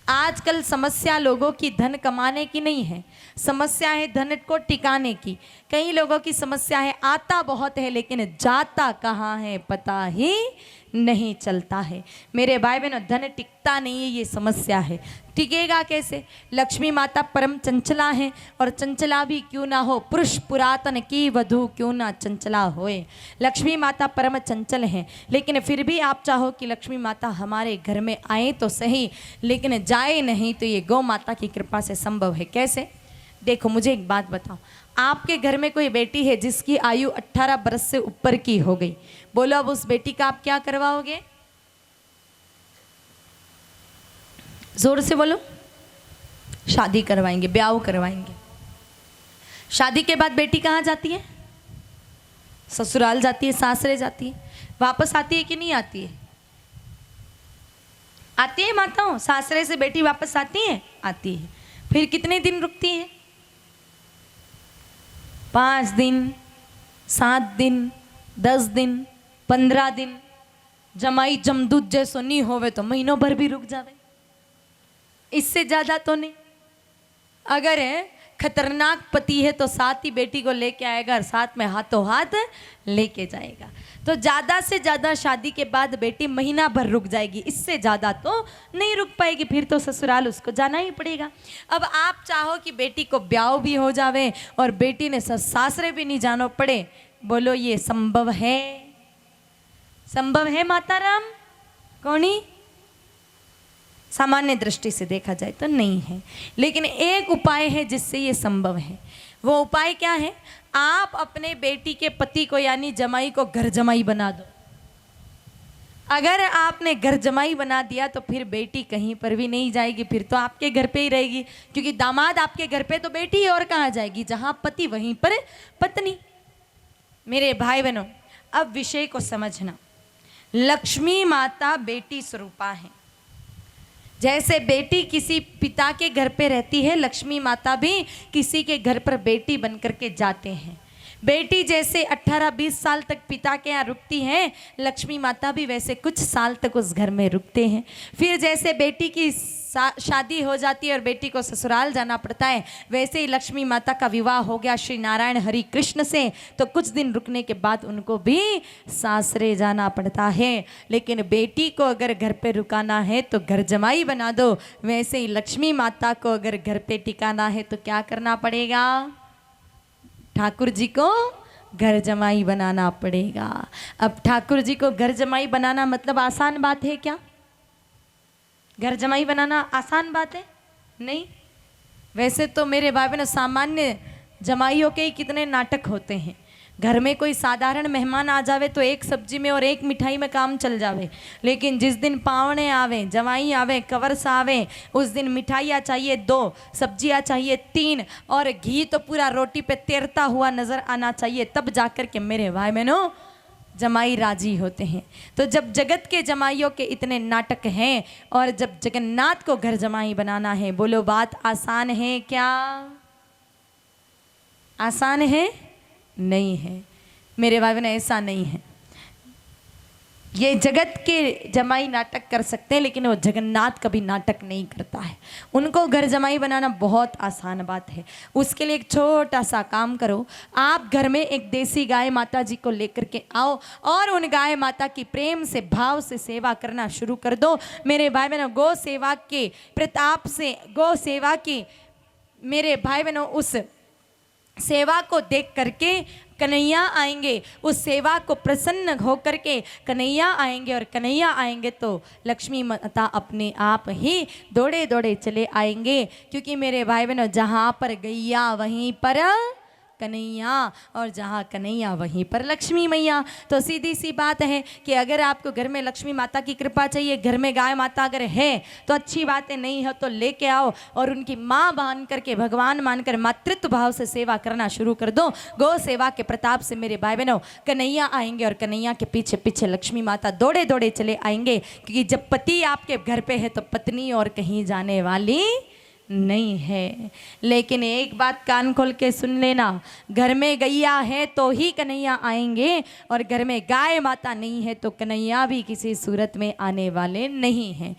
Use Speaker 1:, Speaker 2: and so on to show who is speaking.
Speaker 1: आजकल समस्या लोगों की धन कमाने की नहीं है, समस्या है धन को टिकाने की। कई लोगों की समस्या है आता बहुत है लेकिन जाता कहाँ है पता ही नहीं चलता है। मेरे भाई बहनों, धन टिकता नहीं है, ये समस्या है। टिकेगा कैसे? लक्ष्मी माता परम चंचला है, और चंचला भी क्यों ना हो, पुरुष पुरातन की वधू क्यों ना चंचला होए। लक्ष्मी माता परम चंचल हैं, लेकिन फिर भी आप चाहो कि लक्ष्मी माता हमारे घर में आए तो सही, लेकिन जाए नहीं, तो ये गौ माता की कृपा से संभव है। कैसे? देखो, मुझे एक बात बताओ, आपके घर में कोई बेटी है जिसकी आयु 18 बरस से ऊपर की हो गई, बोलो अब उस बेटी का आप क्या करवाओगे? जोर से बोलो। शादी करवाएंगे, ब्याह करवाएंगे। शादी के बाद बेटी कहाँ जाती है? ससुराल जाती है, सासरे जाती है। वापस आती है कि नहीं आती है? आती है माताओं, सासरे से बेटी वापस आती है? आती है। फिर कितने दिन रुकती है? 5 दिन, 7 दिन, 10 दिन, 15 दिन। जमाई जमदूत जैसो नहीं होवे तो महीनों भर भी रुक जावे, इससे ज्यादा तो नहीं। अगर खतरनाक पति है तो साथ ही बेटी को लेके आएगा और साथ में हाथों हाथ लेके जाएगा। तो ज़्यादा से ज़्यादा शादी के बाद बेटी महीना भर रुक जाएगी, इससे ज़्यादा तो नहीं रुक पाएगी, फिर तो ससुराल उसको जाना ही पड़ेगा। अब आप चाहो कि बेटी को ब्याह भी हो जावे और बेटी ने सासरे भी नहीं जाना पड़े, बोलो ये संभव है? संभव है माता राम? कौनी? सामान्य दृष्टि से देखा जाए तो नहीं है, लेकिन एक उपाय है जिससे ये संभव है। वो उपाय क्या है? आप अपने बेटी के पति को यानी जमाई को घर जमाई बना दो। अगर आपने घर जमाई बना दिया तो फिर बेटी कहीं पर भी नहीं जाएगी, फिर तो आपके घर पे ही रहेगी, क्योंकि दामाद आपके घर पे तो बेटी और कहाँ जाएगी? जहाँ पति वहीं पर पत्नी। मेरे भाई बहनों, अब विषय को समझना। लक्ष्मी माता बेटी स्वरूपा है। जैसे बेटी किसी पिता के घर पे रहती है, लक्ष्मी माता भी किसी के घर पर बेटी बन करके जाते हैं। बेटी जैसे 18-20 साल तक पिता के यहाँ रुकती है, लक्ष्मी माता भी वैसे कुछ साल तक उस घर में रुकते हैं। फिर जैसे बेटी की शादी हो जाती है और बेटी को ससुराल जाना पड़ता है, वैसे ही लक्ष्मी माता का विवाह हो गया श्री नारायण हरि कृष्ण से, तो कुछ दिन रुकने के बाद उनको भी सासरे जाना पड़ता है। लेकिन बेटी को अगर घर पे रुकाना है तो घर जमाई बना दो, वैसे ही लक्ष्मी माता को अगर घर पे टिकाना है तो क्या करना पड़ेगा? ठाकुर जी को घर जमाई बनाना पड़ेगा। अब ठाकुर जी को घर जमाई बनाना मतलब आसान बात है क्या? घर जमाई बनाना आसान बात है? नहीं। वैसे तो मेरे भाई बहन, सामान्य जमाइयों के ही कितने नाटक होते हैं। घर में कोई साधारण मेहमान आ जावे तो एक सब्जी में और एक मिठाई में काम चल जावे, लेकिन जिस दिन पावने आवे, जवाई आवे, कवर्स आवे, उस दिन मिठाइयाँ चाहिए 2, सब्जियाँ चाहिए 3, और घी तो पूरा रोटी पे तैरता हुआ नजर आना चाहिए, तब जाकर के मेरे भाई बहनों जमाई राजी होते हैं। तो जब जगत के जमाइयों के इतने नाटक हैं और जब जगन्नाथ को घर जमाई बनाना है, बोलो बात आसान है क्या? आसान है? नहीं है मेरे भाई बहन, ऐसा नहीं है। ये जगत के जमाई नाटक कर सकते हैं, लेकिन वो जगन्नाथ कभी नाटक नहीं करता है। उनको घर जमाई बनाना बहुत आसान बात है। उसके लिए एक छोटा सा काम करो, आप घर में एक देसी गाय माता जी को लेकर के आओ और उन गाय माता की प्रेम से भाव से सेवा करना शुरू कर दो। मेरे भाई बहनों, गौ सेवा के प्रताप से, गौ सेवा की मेरे भाई बहनों उस सेवा को देख करके कन्हैया आएंगे, उस सेवा को प्रसन्न हो करके कन्हैया आएंगे, और कन्हैया आएंगे तो लक्ष्मी माता अपने आप ही दौड़े दौड़े चले आएंगे। क्योंकि मेरे भाई बहनों, जहाँ पर गैया वहीं पर कन्हैया, और जहाँ कन्हैया वहीं पर लक्ष्मी मैया। तो सीधी सी बात है कि अगर आपको घर में लक्ष्मी माता की कृपा चाहिए, घर में गाय माता अगर है तो अच्छी बात है, नहीं है तो लेके आओ और उनकी माँ मान करके, भगवान मानकर मातृत्व भाव से सेवा करना शुरू कर दो। गौ सेवा के प्रताप से मेरे भाई बहनों कन्हैया आएंगे और कन्हैया के पीछे पीछे लक्ष्मी माता दौड़े दौड़े चले आएंगे। क्योंकि जब पति आपके घर पे है तो पत्नी और कहीं जाने वाली नहीं है। लेकिन एक बात कान खोल के सुन लेना, घर में गैया है तो ही कन्हैया आएंगे, और घर में गाय माता नहीं है तो कन्हैया भी किसी सूरत में आने वाले नहीं हैं।